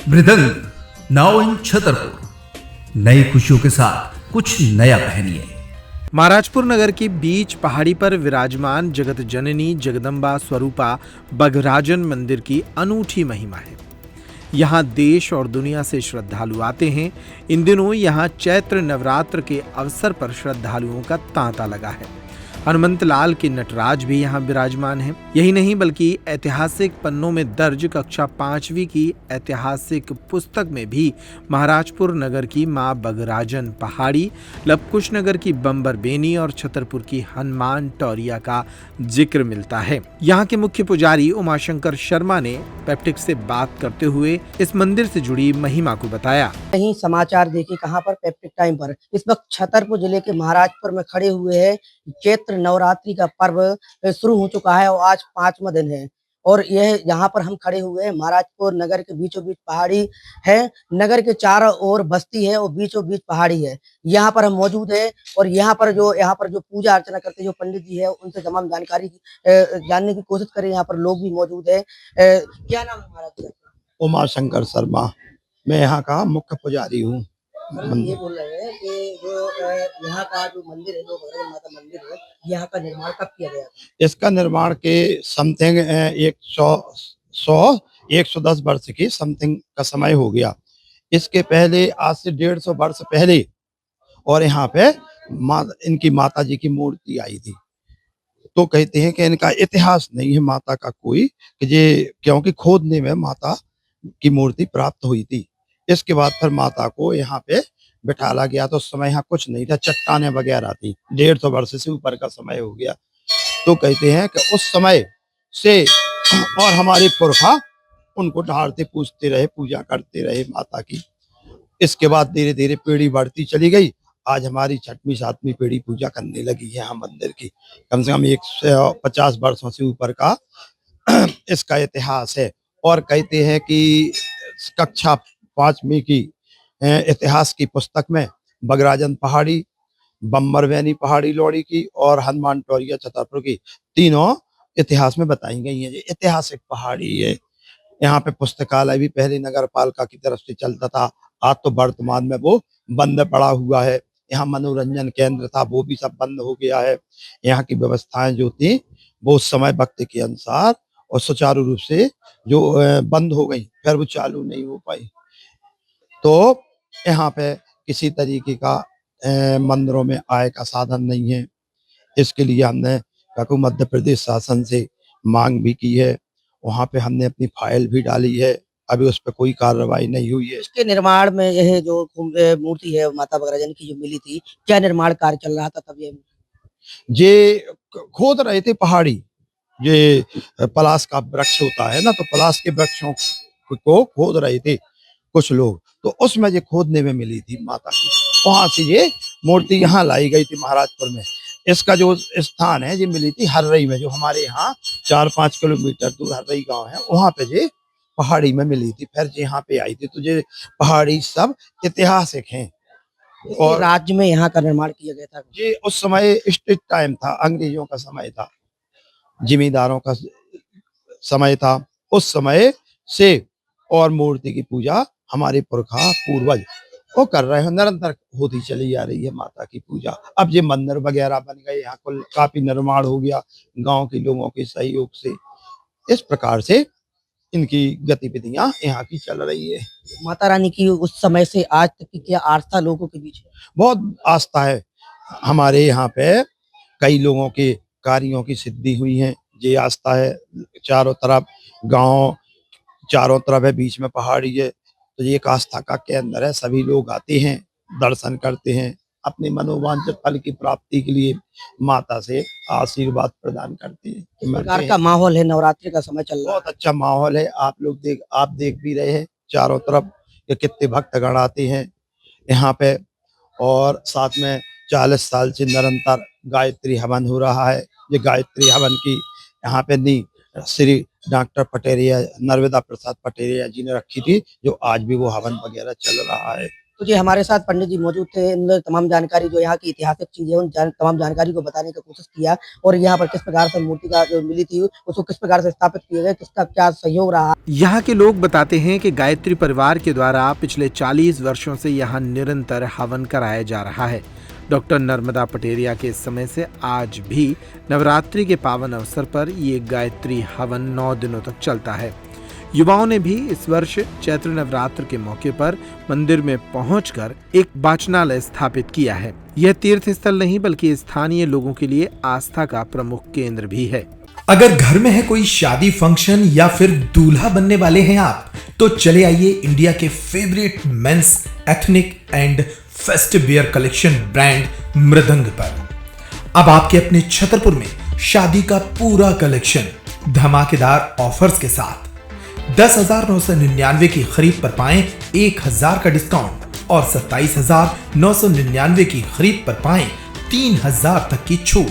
मृदंग now in Chhatarpur. नई खुशियों के साथ कुछ नया पहनिए। महाराजपुर नगर के बीच पहाड़ी पर विराजमान जगत जननी जगदम्बा स्वरूपा बघराजन मंदिर की अनूठी महिमा है। यहाँ देश और दुनिया से श्रद्धालु आते हैं। इन दिनों यहाँ चैत्र नवरात्र के अवसर पर श्रद्धालुओं का तांता लगा है। हनुमंत लाल के नटराज भी यहाँ विराजमान हैं। यही नहीं बल्कि ऐतिहासिक पन्नों में दर्ज कक्षा 5वीं की ऐतिहासिक पुस्तक में भी महाराजपुर नगर की मां बघराजन पहाड़ी, लवकुश नगर की बम्बर बेनी और छतरपुर की हनुमान टौरिया का जिक्र मिलता है। यहाँ के मुख्य पुजारी उमाशंकर शर्मा ने पेप्टिक से बात करते हुए इस मंदिर से जुड़ी महिमा को बताया। कहीं समाचार देखे कहाँ पर पेप्टिक टाइम पर इस वक्त छतरपुर जिले के महाराजपुर में खड़े हुए हैं। चैत्र नवरात्रि का पर्व शुरू हो चुका है और आज 5वां दिन है और यह यहाँ पर हम खड़े हुए हैं। महाराजपुर नगर के बीचों बीच पहाड़ी है। नगर के चारों ओर बस्ती है और बीचों बीच पहाड़ी है। यहाँ पर हम मौजूद है और यहाँ पर जो पूजा अर्चना करते जो पंडित जी है उनसे तमाम जानकारी जानने की कोशिश करें। यहाँ पर लोग भी मौजूद है। क्या नाम है महाराज? उमाशंकर शर्मा। मैं यहाँ का मुख्य पुजारी हूँ। ये बोल रहे हैं कि जो यहाँ का जो मंदिर है, जो बघराजन माता मंदिर है, यहाँ का निर्माण कब किया गया? इसका निर्माण के समथिंग 110 वर्ष की समथिंग का समय हो गया। इसके पहले आज से 150 वर्ष पहले और यहाँ पे इनकी माता जी की मूर्ति आई थी। तो कहते हैं कि इनका इतिहास नहीं है माता का कोई, कि ये क्योंकि खोदने में माता की मूर्ति प्राप्त हुई थी। इसके बाद फिर माता को यहाँ पे बिठाला गया। तो उस समय यहाँ कुछ नहीं था, चट्टानें वगैरह थी। 150 वर्ष से ऊपर का समय हो गया। तो कहते हैं कि उस समय से और हमारे पुरखा उनको ढालते पूजते रहे, पूजा करते रहे माता की। इसके बाद धीरे धीरे पीढ़ी बढ़ती चली गई। आज हमारी 6वीं 7वीं पीढ़ी पूजा करने लगी है यहाँ मंदिर की। कम से कम 150 वर्षों से ऊपर का इसका इतिहास है। और कहते हैं कि कक्षा 5वीं की इतिहास की पुस्तक में बघराजन पहाड़ी, बम्बर बेनी पहाड़ी लौड़ी की और हनुमान टौरिया छतरपुर की तीनों इतिहास में बताई गई हैं। ये ऐतिहासिक पहाड़ी है। यहाँ पे पुस्तकालय भी पहले नगर पालिका की तरफ से चलता था। आज तो वर्तमान में वो बंद पड़ा हुआ है। यहाँ मनोरंजन केंद्र था, वो भी सब बंद हो गया है। यहाँ की व्यवस्थाएं जो थी वो उस समय वक्त के अनुसार और सुचारू रूप से जो बंद हो गई, फिर वो चालू नहीं हो पाई। तो यहाँ पे किसी तरीके का मंदिरों में आय का साधन नहीं है। इसके लिए हमने मध्य प्रदेश शासन से मांग भी की है। वहाँ पे हमने अपनी फाइल भी डाली है। अभी उस पर कोई कार्रवाई नहीं हुई है। इसके निर्माण में यह जो मूर्ति है माता बघराजन की जो मिली थी, क्या निर्माण कार्य चल रहा था तब? ये खोद रहे थे पहाड़ी। ये पलाश का वृक्ष होता है ना, तो पलाश के वृक्षों को खोद रहे थे कुछ लोग। तो उसमें ये खोदने में मिली थी माता की। वहां से ये मूर्ति यहाँ लाई गई थी महाराजपुर में। इसका जो स्थान है ये मिली थी हर्रई में, जो हमारे यहाँ 4-5 किलोमीटर दूर हर्रई गांव है। वहां पे ये पहाड़ी में मिली थी, फिर यहाँ पे आई थी। तो ये पहाड़ी सब ऐतिहासिक हैं। और राज्य में यहाँ का निर्माण किया गया था। ये उस समय स्टेट टाइम था, अंग्रेजों का समय था, जिमींदारों का समय था। उस समय से और मूर्ति की पूजा हमारे पुरखा पूर्वज वो कर रहे हैं, निरंतर होती चली जा रही है माता की पूजा। अब ये मंदिर वगैरह बन गए, यहाँ कुल काफी निर्माण हो गया गांव के लोगों के सहयोग से। इस प्रकार से इनकी गतिविधियां यहाँ की चल रही है। माता रानी की उस समय से आज तक की क्या आस्था लोगों के बीच है? बहुत आस्था है। हमारे यहाँ पे कई लोगों के कार्यों की सिद्धि हुई है, ये आस्था है। चारों तरफ गांव, चारों तरफ है, बीच में पहाड़ी है। तो ये एक आस्था का केंद्र है। सभी लोग आते हैं, दर्शन करते हैं, अपने मनोवांछित फल की प्राप्ति के लिए माता से आशीर्वाद प्रदान करते हैं। किस प्रकार का माहौल है? नवरात्रि का समय चल रहा है। बहुत अच्छा माहौल है। आप देख भी रहे हैं चारों तरफ ये कितने भक्तगण आते हैं यहाँ पे। और साथ में 40 साल से निरंतर गायत्री हवन हो रहा है। ये गायत्री हवन की यहाँ पे नी श्री डॉक्टर पटेरिया, नर्मदा प्रसाद पटेरिया जी ने रखी थी, जो आज भी वो हवन वगैरह चल रहा है। तो ये हमारे साथ पंडित जी मौजूद थे। इन्होंने तमाम जानकारी जो यहाँ की ऐतिहासिक चीजें उन तमाम जानकारी को बताने की कोशिश किया और यहाँ पर किस प्रकार से मूर्ति का जो मिली थी उसको किस प्रकार से स्थापित किया गया, किसका क्या सहयोग रहा। यहाँ के लोग बताते हैं कि गायत्री परिवार के द्वारा पिछले 40 वर्षों से यहाँ निरंतर हवन कराया जा रहा है। डॉक्टर नर्मदा पटेरिया के समय से आज भी नवरात्रि के पावन अवसर पर ये गायत्री हवन 9 दिनों तक चलता है। युवाओं ने भी इस वर्ष चैत्र नवरात्र के मौके पर मंदिर में पहुंचकर एक वाचनालय स्थापित किया है। यह तीर्थ स्थल नहीं बल्कि स्थानीय लोगों के लिए आस्था का प्रमुख केंद्र भी है। अगर घर में है कोई शादी फंक्शन या फिर दूल्हा बनने वाले हैं आप, तो चले आइए इंडिया के favourite men's ethnic and festive wear collection brand Mridang पर। अब आपके अपने छतरपुर में शादी का पूरा कलेक्शन धमाकेदार ऑफर्स के साथ 10,999 की खरीद पर पाएं 1,000 का डिस्काउंट और 27,999 की खरीद पर पाएं 3,000 तक की छूट।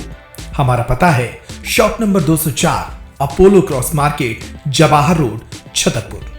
हमारा पता है shop number 204 Apollo cross market, Jawahar road, Chhatarpur.